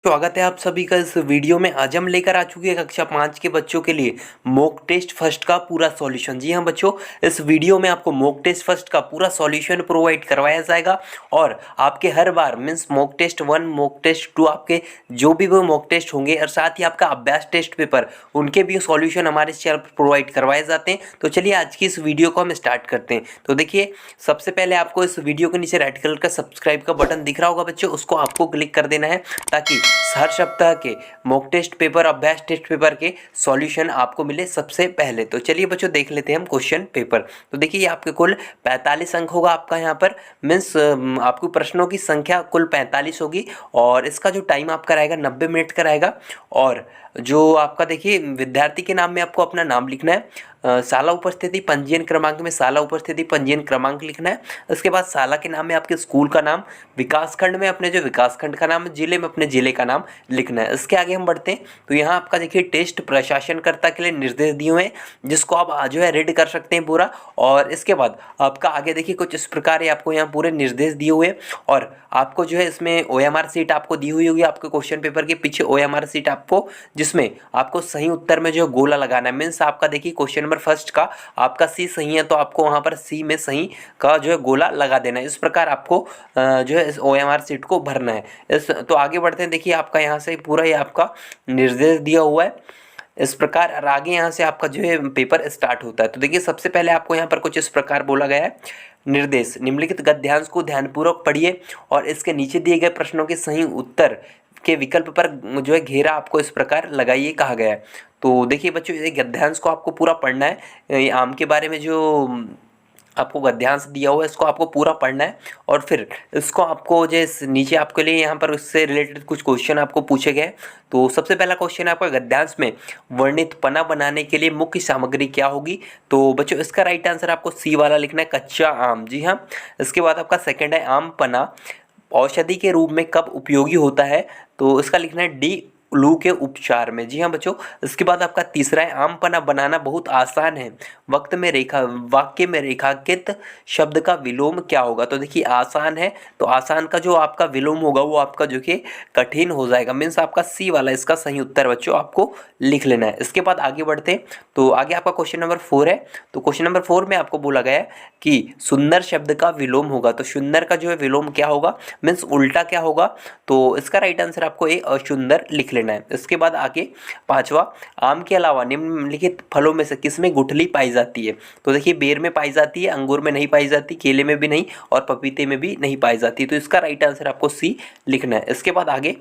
स्वागत है आप सभी का इस वीडियो में। आज हम लेकर आ चुके हैं कक्षा 5 के बच्चों के लिए मॉक टेस्ट फर्स्ट का पूरा सॉल्यूशन। जी हाँ बच्चों, इस वीडियो में आपको मॉक टेस्ट फर्स्ट का पूरा सॉल्यूशन प्रोवाइड करवाया जाएगा और आपके हर बार means mock test 1 mock test 2 आपके जो भी वो मॉक टेस्ट होंगे और साथ ही आपका अभ्यास टेस्ट पेपर उनके भी सॉल्यूशन हमारे इस चैनल पर प्रोवाइड करवाए जाते हैं। तो चलिए आज की इस वीडियो को हम स्टार्ट करते हैं। तो देखिए, सबसे पहले आपको इस वीडियो के नीचे रेड कलर का सब्सक्राइब का बटन दिख रहा होगा बच्चों, उसको आपको क्लिक कर देना है ताकि हर सप्ताह के मॉक टेस्ट पेपर अभ्यास टेस्ट पेपर के सॉल्यूशन आपको मिले सबसे पहले। तो चलिए बच्चों देख लेते हैं हम क्वेश्चन पेपर। तो देखिए, ये आपके कुल 45 अंक होगा आपका यहाँ पर मीन्स आपको प्रश्नों की संख्या कुल 45 होगी और इसका जो टाइम आपका रहेगा 90 मिनट का रहेगा। और जो आपका देखिए, विद्यार्थी के नाम में आपको अपना नाम लिखना है, शाला उपस्थिति पंजीयन क्रमांक में शाला उपस्थिति पंजीयन क्रमांक लिखना है। उसके बाद शाला के नाम में आपके स्कूल का नाम, विकासखंड में अपने जो विकासखंड का नाम, जिले में अपने जिले का नाम लिखना है। इसके आगे हम बढ़ते हैं तो यहाँ आपका देखिए टेस्ट प्रशासनकर्ता के लिए निर्देश दिए हुए हैं जिसको आप जो है रीड कर सकते हैं पूरा। और इसके बाद आपका आगे देखिए कुछ इस प्रकार है, आपको यहाँ पूरे निर्देश दिए हुए हैं और आपको जो है इसमें OMR सीट आपको दी हुई होगी आपके क्वेश्चन पेपर के पीछे OMR सीट आपको, जिसमें आपको सही उत्तर में जो गोला लगाना है। मीन्स आपका देखिए क्वेश्चन नंबर फर्स्ट का आपका सी सही है तो आपको वहाँ पर सी में सही का जो है गोला लगा देना है। इस प्रकार आपको जो है इस OMR सीट को भरना है। इस तो आगे बढ़ते हैं। देखिए आपका यहाँ से पूरा ये आपका निर्देश दिया हुआ है इस प्रकार और आगे यहाँ से आपका जो है पेपर स्टार्ट होता है। तो देखिए सबसे पहले आपको यहाँ पर कुछ इस प्रकार बोला गया है, निर्देश निम्नलिखित गद्यांश को ध्यानपूर्वक पढ़िए और इसके नीचे दिए गए प्रश्नों के सही उत्तर के विकल्प पर जो है घेरा आपको इस प्रकार लगाइए कहा गया है। तो देखिए बच्चों, ये गद्यांश को आपको पूरा पढ़ना है। ये आम के बारे में जो आपको गद्यांश दिया हुआ है इसको आपको पूरा पढ़ना है और फिर इसको आपको जो नीचे आपके लिए यहाँ पर उससे रिलेटेड कुछ क्वेश्चन आपको पूछे गए। तो सबसे पहला क्वेश्चन है आपका, गद्यांश में वर्णित पना बनाने के लिए मुख्य सामग्री क्या होगी। तो बच्चों इसका राइट आंसर आपको सी वाला लिखना है, कच्चा आम। जी हाँ। इसके बाद आपका सेकंड है, आम पना औषधि के रूप में कब उपयोगी होता है। तो इसका लिखना है डी, लू के उपचार में। जी हाँ बच्चों। इसके बाद आपका तीसरा है, आम पन्ना बनाना बहुत आसान है, वाक्य में रेखांकित शब्द का विलोम क्या होगा। तो देखिए आसान है तो आसान का जो आपका विलोम होगा वो आपका जो कि कठिन हो जाएगा। मीन्स आपका सी वाला इसका सही उत्तर बच्चों आपको लिख लेना है। इसके बाद आगे बढ़ते हैं तो आगे आपका क्वेश्चन नंबर 4 है। तो क्वेश्चन नंबर 4 में आपको बोला गया है कि सुंदर शब्द का विलोम होगा। तो सुंदर का जो है विलोम क्या होगा, मीन्स उल्टा क्या होगा। तो इसका राइट आंसर आपको ए, असुंदर लिख लेना है। इसके बाद आगे पांचवा, आम के अलावा निम्नलिखित फलों में से किसमें गुठली पाई जाती है। तो देखिए बेर में पाई जाती है, अंगूर में नहीं पाई जाती, केले में भी नहीं और पपीते में भी नहीं पाई जाती। तो इसका राइट आंसर आपको सी लिखना है। इसके बाद आगे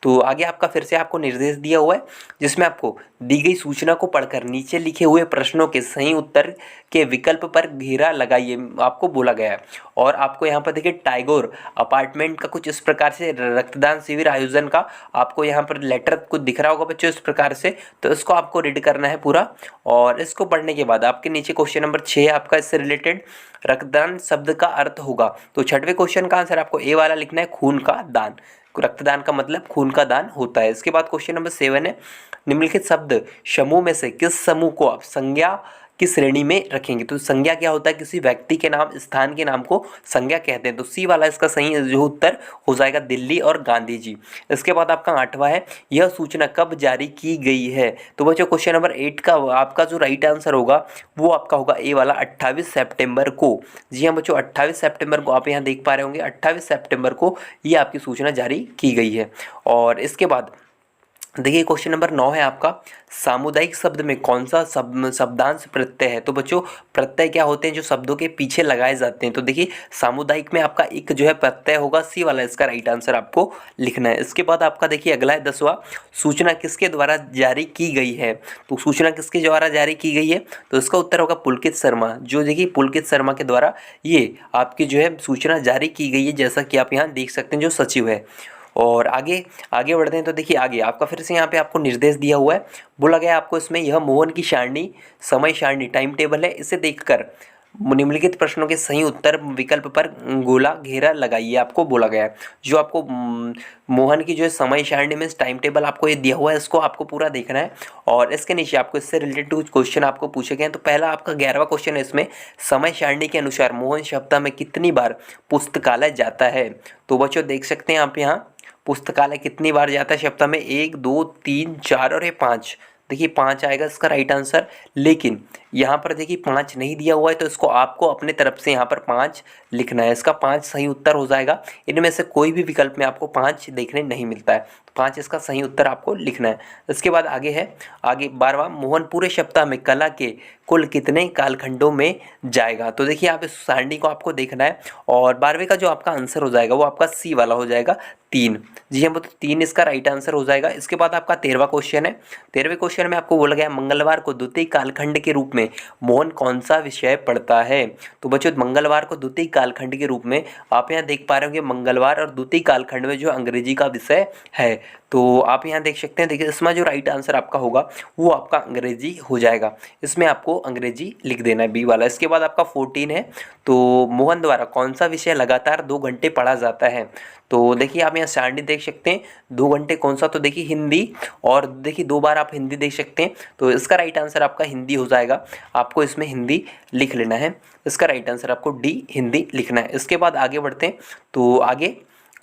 तो आगे आपका फिर से आपको निर्देश दिया हुआ है जिसमें आपको दी गई सूचना को पढ़कर नीचे लिखे हुए प्रश्नों के सही उत्तर के विकल्प पर घेरा लगाइए आपको बोला गया है। और आपको यहाँ पर देखिए टैगोर अपार्टमेंट का कुछ इस प्रकार से रक्तदान शिविर आयोजन का आपको यहाँ पर लेटर कुछ दिख रहा होगा बच्चों इस प्रकार से। तो इसको आपको रीड करना है पूरा और इसको पढ़ने के बाद आपके नीचे क्वेश्चन नंबर 6 आपका इससे रिलेटेड रक्तदान शब्द का अर्थ होगा। तो छठवें क्वेश्चन का आंसर आपको ए वाला लिखना है, खून का दान। रक्तदान का मतलब खून का दान होता है। इसके बाद क्वेश्चन नंबर 7 है, निम्नलिखित शब्द समूह में से किस समूह को आप संज्ञा की श्रेणी में रखेंगे। तो संज्ञा क्या होता है, किसी व्यक्ति के नाम स्थान के नाम को संज्ञा कहते हैं। तो सी वाला इसका सही जो उत्तर हो जाएगा, दिल्ली और गांधी जी। इसके बाद आपका 8वां है, यह सूचना कब जारी की गई है। तो बच्चों क्वेश्चन नंबर 8 का आपका जो राइट आंसर होगा वो आपका होगा ए वाला, 28 सितंबर को। जी हाँ बच्चों, 28 सितंबर को आप यहाँ देख पा रहे होंगे, 28 सितंबर को ये आपकी सूचना जारी की गई है। और इसके बाद देखिए क्वेश्चन नंबर 9 है आपका, सामुदायिक शब्द में कौन सा शब्दांश प्रत्यय है। तो बच्चों प्रत्यय क्या होते हैं, जो शब्दों के पीछे लगाए जाते हैं। तो देखिए सामुदायिक में आपका एक जो है प्रत्यय होगा, सी वाला इसका राइट आंसर आपको लिखना है। इसके बाद आपका देखिए अगला है 10वां, सूचना किसके द्वारा जारी की गई है। तो सूचना किसके द्वारा जारी की गई है, तो इसका उत्तर होगा पुलकित शर्मा। जो देखिए पुलकित शर्मा के द्वारा ये आपकी जो है सूचना जारी की गई है, जैसा कि आप यहाँ देख सकते हैं जो सचिव है। और आगे आगे बढ़ते हैं तो देखिए आगे आपका फिर से यहाँ पे आपको निर्देश दिया हुआ है, बोला गया आपको इसमें यह मोहन की सारणी समय सारणी टाइम टेबल है, इसे देखकर निम्नलिखित प्रश्नों के सही उत्तर विकल्प पर गोला घेरा लगाइए आपको बोला गया है। जो आपको मोहन की जो है समय सारणी में टाइम टेबल आपको ये दिया हुआ है, इसको आपको पूरा देखना है और इसके नीचे आपको इससे रिलेटेड कुछ क्वेश्चन आपको पूछे गए हैं। तो पहला आपका 11वां क्वेश्चन है, इसमें समय सारणी के अनुसार मोहन सप्ताह में कितनी बार पुस्तकालय जाता है। तो बच्चों देख सकते हैं आप यहाँ पुस्तकालय कितनी बार जाता है सप्ताह में? 1, 2, 3, 4 और ये 5। देखिए 5 आएगा इसका राइट आंसर। लेकिन यहाँ पर देखिए 5 नहीं दिया हुआ है, तो इसको आपको अपने तरफ से यहाँ पर 5 लिखना है। इसका 5 सही उत्तर हो जाएगा। इनमें से कोई भी विकल्प में आपको 5 देखने नहीं मिलता है, तो 5 इसका सही उत्तर आपको लिखना है। इसके बाद आगे है, आगे 12वां, मोहन पूरे सप्ताह में कला के कुल कितने कालखंडों में जाएगा? तो देखिए आप इस सारणी को आपको देखना है, और 12वें का जो आपका आंसर हो जाएगा वो आपका सी वाला हो जाएगा, 3। जी हाँ, तो 3 इसका राइट आंसर हो जाएगा। इसके बाद आपका 13वां क्वेश्चन है। 13वें क्वेश्चन में आपको बोला गया है, मंगलवार को द्वितीय कालखंड के रूप में मोहन कौन सा विषय पढ़ता है? तो बच्चों मंगलवार को द्वितीय कालखंड के रूप में आप यहाँ देख पा रहे होंगे, मंगलवार और द्वितीय कालखंड में जो अंग्रेजी का विषय है, तो आप यहाँ देख सकते हैं। देखिए इसमें जो राइट आंसर आपका होगा वो आपका अंग्रेजी हो जाएगा। इसमें आपको अंग्रेजी लिख देना है, बी वाला। इसके बाद आपका 14 है, तो मोहन द्वारा कौन सा विषय लगातार 2 घंटे पढ़ा जाता है? तो देखिए आप यहाँ सारणी देख सकते हैं, 2 घंटे कौन सा? तो देखिए हिंदी, और देखिए 2 बार आप हिंदी देख सकते हैं, तो इसका राइट आंसर आपका हिंदी हो जाएगा। आपको इसमें हिंदी लिख लेना है। इसका राइट आंसर आपको डी हिंदी लिखना है। इसके बाद आगे बढ़ते हैं, तो आगे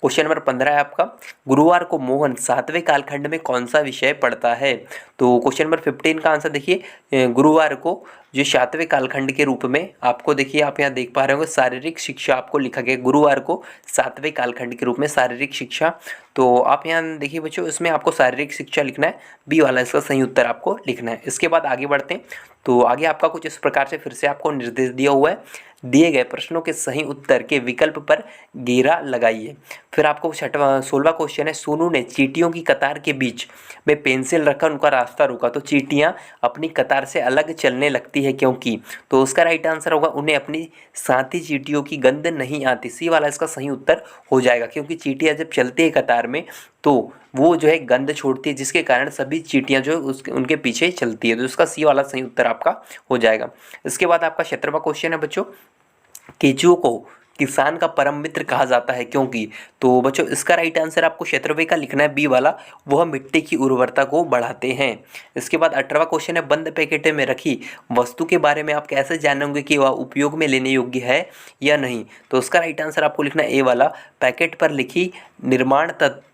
क्वेश्चन नंबर 15 है आपका, गुरुवार को मोहन 7वें कालखंड में कौन सा विषय पढ़ता है? तो क्वेश्चन नंबर 15 का आंसर देखिए, गुरुवार को जो 7वें कालखंड के रूप में आपको देखिए, आप यहाँ देख पा रहे होंगे शारीरिक शिक्षा आपको लिखा गया, गुरुवार को 7वें कालखंड के रूप में शारीरिक शिक्षा। तो आप यहाँ देखिए बच्चों, इसमें आपको शारीरिक शिक्षा लिखना है, बी वाला इसका सही उत्तर आपको लिखना है। इसके बाद आगे बढ़ते हैं, तो आगे आपका कुछ इस प्रकार से फिर से आपको निर्देश दिया हुआ है, दिए गए प्रश्नों के सही उत्तर के विकल्प पर घेरा लगाइए। फिर आपको 16वां क्वेश्चन है, सोनू ने चींटियों की कतार के बीच में पेंसिल रखकर उनका रास्ता रोका, तो चींटियां अपनी कतार से अलग चलने लगती है क्योंकि? तो उसका राइट आंसर होगा, उन्हें अपनी साथी चींटियों की गंध नहीं आती। सी वाला इसका सही उत्तर हो जाएगा, क्योंकि चींटियां जब चलती है कतार में तो वो जो है गंध छोड़ती है, जिसके कारण सभी चींटियां जो उसके उनके पीछे चलती है। तो इसका सी वाला सही उत्तर आपका हो जाएगा। इसके बाद आपका 17वां क्वेश्चन है बच्चों, केंचुओं को किसान का परम मित्र कहा जाता है क्योंकि? तो बच्चों इसका राइट आंसर आपको 17वें का लिखना है, बी वाला, वह मिट्टी की उर्वरता को बढ़ाते हैं। इसके बाद 18वां क्वेश्चन है, बंद पैकेट में रखी वस्तु के बारे में आप कैसे जानेंगे कि वह उपयोग में लेने योग्य है या नहीं? तो उसका राइट आंसर आपको लिखना है, ए वाला, पैकेट पर लिखी निर्माण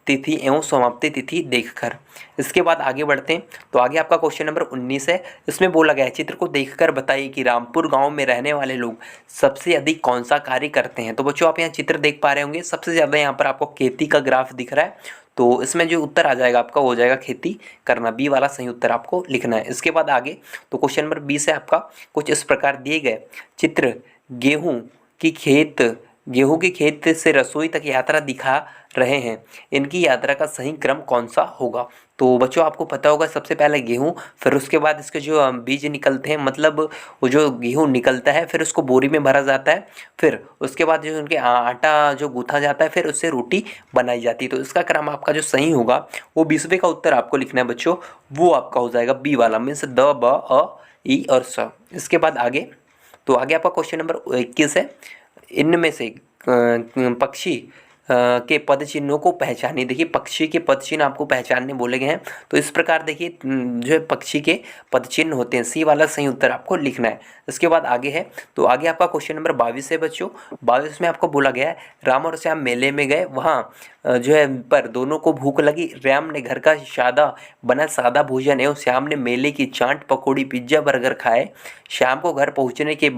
तिथि एवं समाप्ति तिथि देखकर। इसके बाद आगे बढ़ते हैं, तो आगे आपका क्वेश्चन नंबर 19 है। इसमें बोला गया है, चित्र को देखकर बताइए कि रामपुर गांव में रहने वाले लोग सबसे अधिक कौन सा कार्य करते हैं? तो बच्चों आप यहाँ चित्र देख पा रहे होंगे, सबसे ज़्यादा यहाँ पर आपको खेती का ग्राफ दिख रहा है, तो इसमें जो उत्तर आ जाएगा आपका हो जाएगा खेती करना, बी वाला सही उत्तर आपको लिखना है। इसके बाद आगे तो क्वेश्चन नंबर 20 है आपका, कुछ इस प्रकार दिए गए चित्र गेहूँ की खेत से रसोई तक यात्रा दिखा रहे हैं, इनकी यात्रा का सही क्रम कौन सा होगा? तो बच्चों आपको पता होगा, सबसे पहले गेहूं, फिर उसके बाद इसके जो बीज निकलते हैं, मतलब वो जो गेहूं निकलता है फिर उसको बोरी में भरा जाता है, फिर उसके बाद जो उनके आटा जो गूंथा जाता है, फिर उससे रोटी बनाई जाती है। तो इसका क्रम आपका जो सही होगा वो 20वें का उत्तर आपको लिखना है बच्चों, वो आपका हो जाएगा बी वाला, मीन्स द, ब, अ, ई और स। इसके बाद आगे, तो आगे आपका क्वेश्चन नंबर 21 है, इनमें से पक्षी के पद चिन्हों को पहचानिए। देखिए पक्षी के पद चिन्ह आपको पहचानने बोले गए हैं, तो इस प्रकार देखिए जो है पक्षी के पद चिन्ह होते हैं, सी वाला सही उत्तर आपको लिखना है। इसके बाद आगे है, तो आगे आपका क्वेश्चन नंबर 22 है बच्चों। 22 में आपको बोला गया है, राम और श्याम मेले में गए, वहाँ जो है पर दोनों को भूख लगी, राम ने घर का सादा भोजन एवं श्याम ने मेले की चाट पकौड़ी पिज्जा बर्गर खाए। श्याम को घर पहुँचने के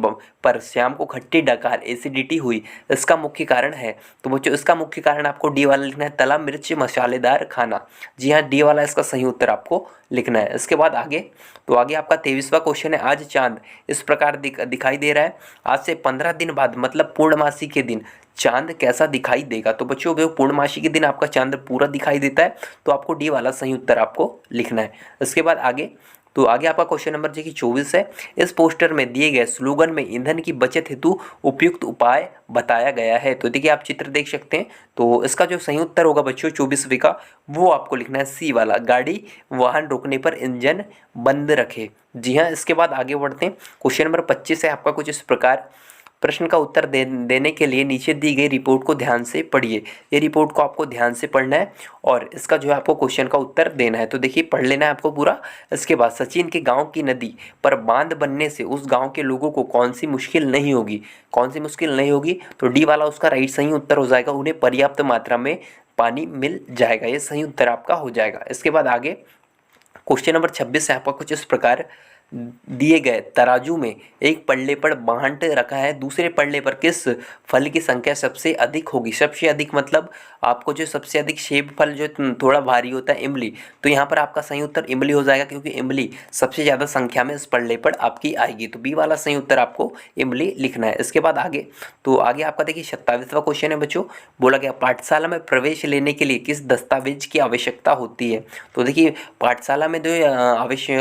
पर श्याम को खट्टी डकार एसिडिटी हुई, इसका मुख्य कारण है? तो बच्चों इसका मुख्य कारण आपको डी वाला लिखना है, तला मिर्च मसालेदार खाना। जी हाँ, डी वाला इसका सही उत्तर आपको लिखना है। इसके बाद आगे, तो आगे आपका 23वां क्वेश्चन है, आज चांद इस प्रकार दिखाई दे रहा है, आज से 15 दिन बाद मतलब पूर्णमासी के दिन चांद कैसा दिखाई देगा? तो बच्चों जो पूर्णमासी के दिन आपका चांद पूरा दिखाई देता है, तो आपको डी वाला सही उत्तर आपको लिखना है। इसके बाद आगे, तो आगे आपका क्वेश्चन नंबर जो कि 24 है, इस पोस्टर में दिए गए स्लोगन में ईंधन की बचत हेतु उपयुक्त उपाय बताया गया है। तो देखिए आप चित्र देख सकते हैं, तो इसका जो सही उत्तर होगा बच्चों 24वें का, वो आपको लिखना है सी वाला, गाड़ी वाहन रोकने पर इंजन बंद रखे। जी हाँ, इसके बाद आगे बढ़ते हैं, क्वेश्चन नंबर 25 है आपका कुछ इस प्रकार, प्रश्न का उत्तर देने के लिए नीचे दी गई रिपोर्ट को ध्यान से पढ़िए। ये रिपोर्ट को आपको ध्यान से पढ़ना है और इसका जो है आपको क्वेश्चन का उत्तर देना है। तो देखिए पढ़ लेना है आपको पूरा। इसके बाद, सचिन के गांव की नदी पर बांध बनने से उस गांव के लोगों को कौन सी मुश्किल नहीं होगी? कौन सी मुश्किल नहीं होगी? तो डी वाला उसका राइट सही उत्तर हो जाएगा, उन्हें पर्याप्त मात्रा में पानी मिल जाएगा। ये सही उत्तर आपका हो जाएगा। इसके बाद आगे क्वेश्चन नंबर 26 है आपका कुछ इस प्रकार, दिए गए तराजू में एक पल्ले पर बांट रखा है, दूसरे पल्ले पर किस फल की संख्या सबसे अधिक होगी। सबसे अधिक मतलब आपको जो सबसे अधिक सेब फल जो थोड़ा भारी होता है इमली, तो यहाँ पर आपका सही उत्तर इमली हो जाएगा, क्योंकि इमली सबसे ज़्यादा संख्या में इस पल्ले पर आपकी आएगी। तो बी वाला सही उत्तर आपको इमली लिखना है। इसके बाद आगे, तो आगे आपका देखिए 27वां क्वेश्चन है बच्चों, बोला गया पाठशाला में प्रवेश लेने के लिए किस दस्तावेज की आवश्यकता होती है। तो देखिए पाठशाला में जो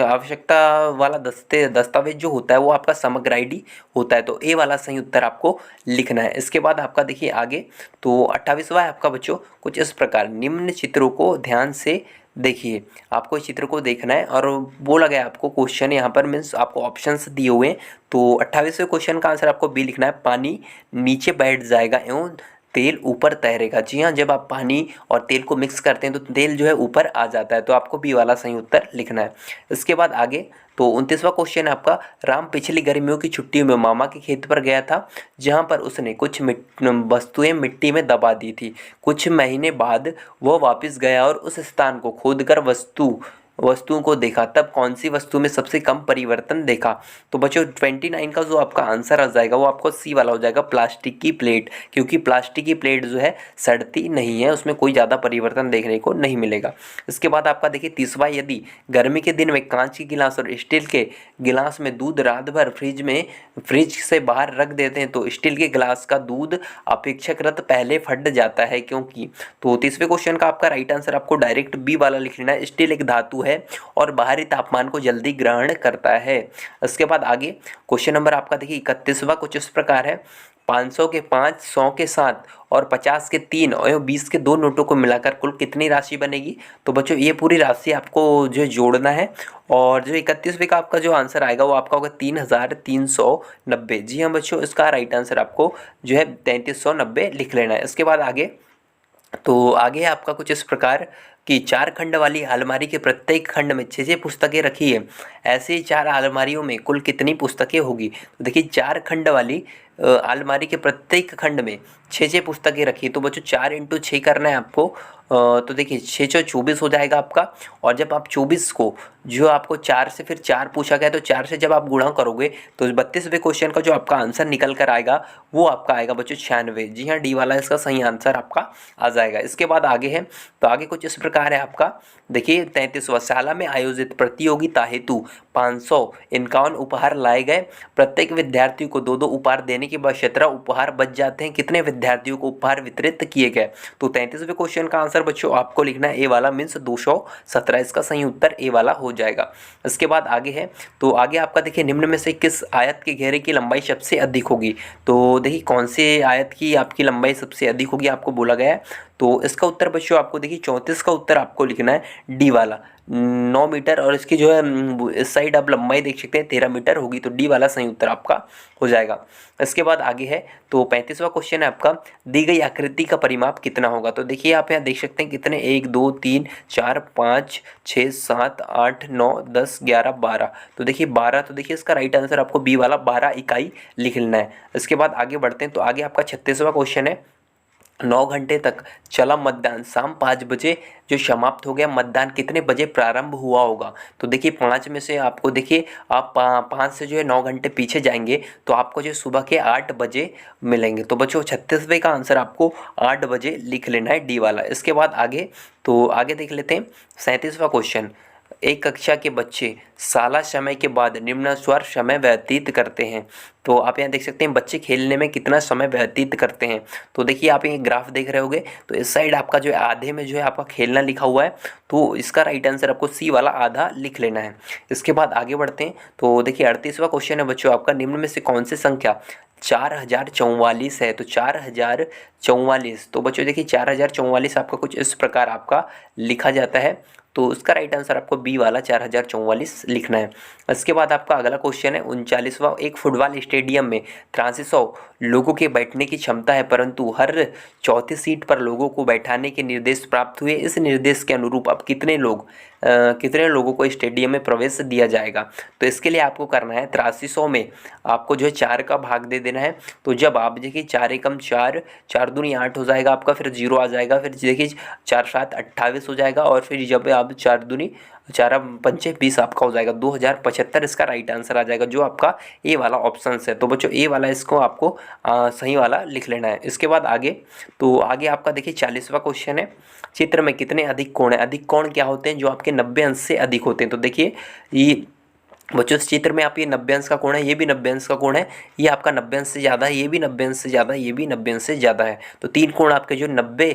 आवश्यकता वाला दस्तावेज जो होता है वो आपका समग्र आईडी होता है। तो ए वाला सही उत्तर आपको लिखना है। इसके बाद आपका देखिए आगे, तो 28वां है आपका बच्चों कुछ इस प्रकार, निम्न चित्रों को ध्यान से देखिए। आपको इस चित्र को देखना है और बोला गया आपको क्वेश्चन यहाँ पर मीन्स आपको ऑप्शंस दिए हुए हैं। तो 28वें क्वेश्चन का आंसर आपको बी लिखना है, पानी नीचे बैठ जाएगा एवं तेल ऊपर तैरेगा। जी हाँ, जब आप पानी और तेल को मिक्स करते हैं तो तेल जो है ऊपर आ जाता है। तो आपको बी वाला सही उत्तर लिखना है। इसके बाद आगे, तो 29वां क्वेश्चन है आपका, राम पिछली गर्मियों की छुट्टियों में मामा के खेत पर गया था, जहां पर उसने कुछ वस्तुएं मिट्टी में दबा दी थी। कुछ महीने बाद वह वापस गया और उस स्थान को खोदकर वस्तुओं को देखा, तब कौन सी वस्तु में सबसे कम परिवर्तन देखा। तो बच्चों 29 का जो आपका आंसर आ जाएगा वो आपको सी वाला हो जाएगा, प्लास्टिक की प्लेट, क्योंकि प्लास्टिक की प्लेट जो है सड़ती नहीं है, उसमें कोई ज़्यादा परिवर्तन देखने को नहीं मिलेगा। इसके बाद आपका देखिए 30वां, यदि गर्मी के दिन में कांच की गिलास और स्टील के गिलास में दूध रात भर फ्रिज से बाहर रख देते हैं तो स्टील के गिलास का दूध अपेक्षाकृत पहले फट जाता है, क्योंकि। तो 30वें क्वेश्चन का आपका राइट आंसर आपको डायरेक्ट बी वाला लिख लेना है, स्टील एक धातु है और बाहरी तापमान को जल्दी ग्रहण करता है। इसके बाद आगे क्वेश्चन नंबर आपका देखिए 31वां कुछ इस प्रकार है, 500 के 5, 100 के 7 और 50 के 3 और 20 के 2 नोटों को मिलाकर कुल कितनी राशि बनेगी। तो बच्चों ये पूरी राशि आपको जो जोड़ना है, और जो 31वें का आपका जो आंसर आएगा वो आपका होगा 3390। जी हाँ बच्चों, इसका राइट आंसर आपको जो है 3390 लिख लेना है। इसके बाद आगे, तो आगे आपका कुछ इस प्रकार कि 4 खंड वाली अलमारी के प्रत्येक खंड में 6 पुस्तकें रखी है, ऐसे ही 4 अलमारियों में कुल कितनी पुस्तकें होगी। तो देखिए 4 खंड वाली अलमारी के प्रत्येक खंड में 6 पुस्तकें रखी है। तो बच्चों 4 × 6 करना है आपको। तो देखिए 6 × 24 हो जाएगा आपका, और जब आप 24 को जो आपको 4 से फिर 4 पूछा गया, तो 4 से जब आप गुणा करोगे तो 32वें क्वेश्चन का जो आपका आंसर निकल कर आएगा वो आपका आएगा बच्चों 96। जी हाँ, डी वाला इसका सही आंसर आपका आ जाएगा। इसके बाद आगे है, तो आगे कुछ इस प्रकार है आपका, देखिए 33वां, शाला में आयोजित प्रतियोगिता हेतु 551 उपहार लाए गए, प्रत्येक विद्यार्थी को 2-2 उपहार देने के बाद 17 उपहार बच जाते हैं, कितने विद्यार्थियों को उपहार वितरित किए गए। तो 33वें क्वेश्चन का आंसर बच्चों आपको लिखना है ए वाला मीन्स 217, इसका सही उत्तर ए वाला हो जाएगा। इसके बाद आगे है, तो आगे आपका देखिए निम्न में से किस आयत के घेरे की लंबाई सबसे अधिक होगी। तो देखिए कौन से आयत की आपकी लंबाई सबसे अधिक होगी आपको बोला गया है। तो इसका उत्तर बच्चों आपको देखिए 34 का उत्तर आपको लिखना है डी वाला 9 मीटर, और इसकी जो है इस साइड आप लंबाई देख सकते हैं 13 मीटर होगी। तो डी वाला सही उत्तर आपका हो जाएगा। इसके बाद आगे है, तो 35वां क्वेश्चन है आपका, दी गई आकृति का परिमाप कितना होगा। तो देखिए आप यहाँ देख सकते हैं कितने 1 2 3 4 5 6 7 8 9 10 11 12। तो देखिए 12, तो देखिए इसका राइट आंसर आपको बी वाला 12 इकाई लिख लेना है। इसके बाद आगे बढ़ते हैं, तो आगे आपका 36वां क्वेश्चन है, 9 घंटे तक चला मतदान शाम 5 बजे जो समाप्त हो गया, मतदान कितने बजे प्रारंभ हुआ होगा। तो देखिए 5 में से आपको देखिए आप 5 से जो है 9 घंटे पीछे जाएंगे तो आपको जो सुबह के 8 बजे मिलेंगे। तो बच्चों 36वें का आंसर आपको 8 बजे लिख लेना है डी वाला। इसके बाद आगे, तो आगे देख लेते हैं 37वां क्वेश्चन, एक कक्षा के बच्चे साला समय के बाद निम्नानुसार समय व्यतीत करते हैं। तो आप यहाँ देख सकते हैं बच्चे खेलने में कितना समय व्यतीत करते हैं। तो देखिए आप ये ग्राफ देख रहे होंगे, तो इस साइड आपका जो है आधे में जो है आपका खेलना लिखा हुआ है, तो इसका राइट आंसर आपको सी वाला आधा लिख लेना है। इसके बाद आगे बढ़ते हैं, तो देखिए 38वां क्वेश्चन है बच्चों आपका, निम्न में से कौन सी संख्या 4044 है। तो 4044, तो बच्चों देखिए 4044 आपका कुछ इस प्रकार आपका लिखा जाता है। तो इसका राइट आंसर आपको बी वाला 4044 लिखना है। इसके बाद आपका अगला क्वेश्चन है 39वां, एक फुटबॉल स्टेडियम में 8300 लोगों के बैठने की क्षमता है, परंतु हर चौथी सीट पर लोगों को बैठाने के निर्देश प्राप्त हुए। इस निर्देश के अनुरूप अब कितने लोगों को स्टेडियम में प्रवेश दिया जाएगा। तो इसके लिए आपको करना है 8300 में आपको जो है 4 का भाग दे देना है। तो जब आप देखिए 4 एकम 4, 4 दूनी 8 हो जाएगा आपका, फिर 0 आ जाएगा, फिर देखिए 4 7 28 हो जाएगा, और फिर जब आप 4 दूनी 4 पंचे 20 आपका हो जाएगा 2075। इसका राइट आंसर आ जाएगा जो आपका ए वाला ऑप्शन है। तो बच्चों ए वाला इसको आपको सही वाला लिख लेना है। इसके बाद आगे, तो आगे आपका देखिए 40वां क्वेश्चन है, चित्र में कितने अधिक कोण है। अधिक कोण क्या होते हैं, जो आपके 90 अंश से अधिक होते हैं। तो देखिए ये बच्चों इस चित्र में आप ये 90 अंश का कोण है, ये भी 90 अंश का कोण है, ये आपका 90 अंश से ज़्यादा है, ये भी 90 अंश से ज़्यादा है, ये भी 90 अंश से ज़्यादा है। तो 3 कोण आपके जो 90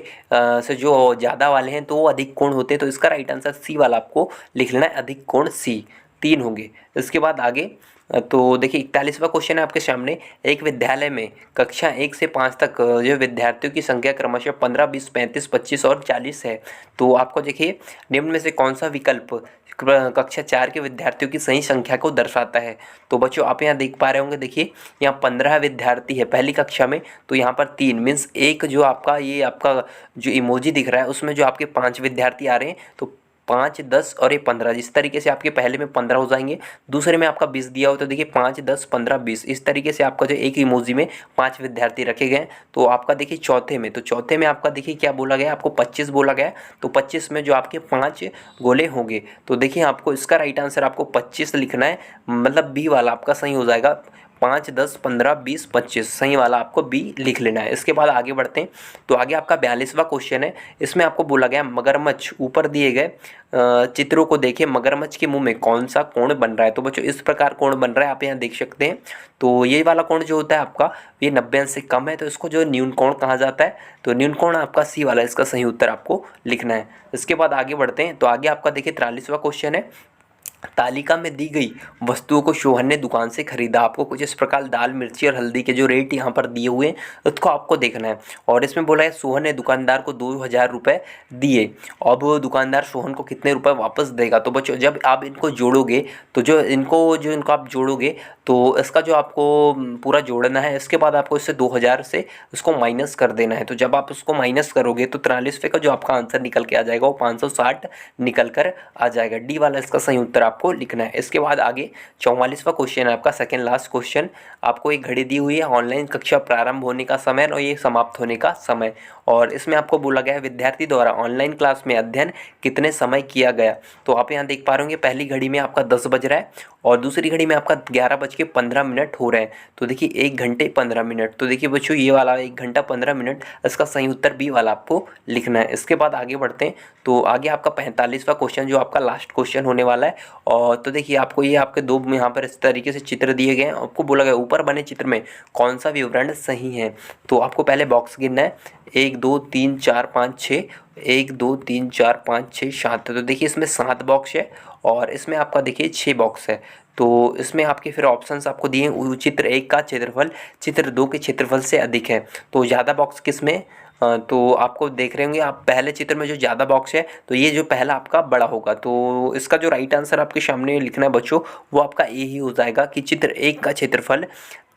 से जो ज़्यादा वाले हैं तो वो अधिक कोण होते हैं। तो इसका राइट आंसर सी वाला आपको लिख लेना है, अधिक कोण सी, 3 होंगे। इसके बाद आगे, तो देखिए 41वां क्वेश्चन है आपके सामने, एक विद्यालय में कक्षा 1 से 5 तक जो विद्यार्थियों की संख्या क्रमशः 15, 20, 35, 25 और 40 है। तो आपको देखिए निम्न में से कौन सा विकल्प कक्षा 4 के विद्यार्थियों की सही संख्या को दर्शाता है। तो बच्चों आप यहाँ देख पा रहे होंगे, देखिए यहाँ 15 विद्यार्थी है पहली कक्षा में, तो यहाँ पर 3 मीन्स एक जो आपका ये आपका जो इमोजी दिख रहा है उसमें जो आपके 5 विद्यार्थी आ रहे हैं, तो 5, 10 और ये 15, जिस तरीके से आपके पहले में 15 हो जाएंगे, दूसरे में आपका 20 दिया हो, तो देखिए 5, 10, 15, 20 इस तरीके से आपका जो एक इमोजी में 5 विद्यार्थी रखे गए। तो आपका देखिए चौथे में, तो चौथे में आपका देखिए क्या बोला गया, आपको 25 बोला गया। तो 25 में जो आपके 5 गोले होंगे, तो देखिए आपको इसका राइट आंसर आपको 25 लिखना है, मतलब बी वाला आपका सही हो जाएगा। 5, 10, 15, 20, 25 सही वाला आपको बी लिख लेना है। इसके बाद आगे बढ़ते हैं, तो आगे आपका 42वां क्वेश्चन है, इसमें आपको बोला गया मगरमच्छ, ऊपर दिए गए चित्रों को देखिए, मगरमच्छ के मुंह में कौन सा कोण बन रहा है। तो बच्चों इस प्रकार कोण बन रहा है, आप यहाँ देख सकते हैं। तो ये वाला कोण जो होता है आपका, ये 90 अंश से कम है, तो इसको जो न्यून कोण कहा जाता है। तो न्यून कोण आपका सी वाला, इसका सही उत्तर आपको लिखना है। इसके बाद आगे बढ़ते हैं, तो आगे आपका देखिए 43वां क्वेश्चन है, तालिका में दी गई वस्तुओं को सोहन ने दुकान से खरीदा। आपको कुछ इस प्रकार दाल, मिर्ची और हल्दी के जो रेट यहाँ पर दिए हुए हैं उसको आपको देखना है। और इसमें बोला है सोहन ने दुकानदार को 2000 रुपये दिए, अब दुकानदार सोहन को कितने रुपए वापस देगा। तो बच्चों जब आप इनको जोड़ोगे, तो जो इनको आप जोड़ोगे, तो इसका जो आपको पूरा जोड़ना है, इसके बाद आपको इससे 2000 से उसको माइनस कर देना है। तो जब आप उसको माइनस करोगे तो 43वें का जो आपका आंसर निकल के आ जाएगा वो 560 निकल कर आ जाएगा। डी वाला इसका सही उत्तर आपको लिखना है। इसके बाद आगे 44वां क्वेश्चन है आपका, सेकंड लास्ट क्वेश्चन। आपको एक घड़ी दी हुई है, ऑनलाइन कक्षा प्रारंभ होने का समय और ये समाप्त होने का समय, और इसमें आपको बोला गया है विद्यार्थी द्वारा ऑनलाइन क्लास में अध्ययन कितने समय किया गया। तो आप यहाँ देख पा रहे होंगे पहली घड़ी में आपका 10 बज रहा है और दूसरी घड़ी में आपका 11:15 हो रहे हैं। तो देखिए 1 घंटे 15 मिनट। तो देखिए बच्चों ये वाला 1 घंटा 15 मिनट, इसका सही उत्तर बी वाला आपको लिखना है। इसके बाद आगे बढ़ते हैं, तो आगे आपका 45वां क्वेश्चन जो आपका लास्ट क्वेश्चन होने वाला है। और तो देखिए आपको ये आपके दो यहाँ पर इस तरीके से चित्र दिए गए हैं, आपको बोला गया ऊपर बने चित्र में कौन सा विवरण सही है। तो आपको पहले बॉक्स गिनना है, 1 2 3 4 5 6, 1 2 3 4 5 6 7। तो देखिए इसमें 7 बॉक्स है और इसमें आपका देखिए 6 बॉक्स है। तो इसमें आपके फिर ऑप्शंस आपको दिए हैं, चित्र 1 का क्षेत्रफल चित्र 2 के क्षेत्रफल से अधिक है। तो ज़्यादा बॉक्स किस में, तो आपको देख रहे होंगे आप पहले चित्र में जो ज़्यादा बॉक्स है, तो ये जो पहला आपका बड़ा होगा। तो इसका जो राइट आंसर आपके सामने लिखना है बच्चों, वो आपका ए ही हो जाएगा कि चित्र 1 का क्षेत्रफल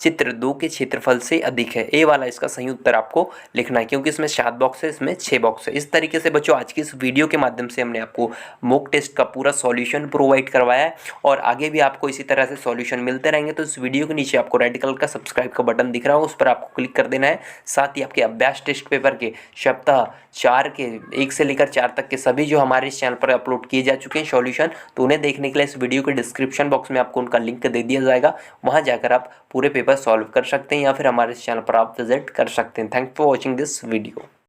चित्र 2 के क्षेत्रफल से अधिक है। ए वाला इसका सही उत्तर आपको लिखना है, क्योंकि इसमें 7 बॉक्स है, इसमें 6 बॉक्स है। इस तरीके से बच्चों आज की इस वीडियो के माध्यम से हमने आपको मॉक टेस्ट का पूरा सॉल्यूशन प्रोवाइड करवाया है, और आगे भी आपको इसी तरह से सॉल्यूशन मिलते रहेंगे। तो इस वीडियो के नीचे आपको रेड कलर का सब्सक्राइब का बटन दिख रहा हो, उस पर आपको क्लिक कर देना है। साथ ही आपके अभ्यास टेस्ट पेपर के सप्ताह 4 के 1 से लेकर 4 तक के सभी जो हमारे इस चैनल पर अपलोड किए जा चुके हैं सॉल्यूशन, तो उन्हें देखने के लिए इस वीडियो के डिस्क्रिप्शन बॉक्स में आपको उनका लिंक दे दिया जाएगा। वहाँ जाकर आप पूरे पेपर सॉल्व कर सकते हैं, या फिर हमारे इस चैनल पर आप विजिट कर सकते हैं। Thank for watching this video.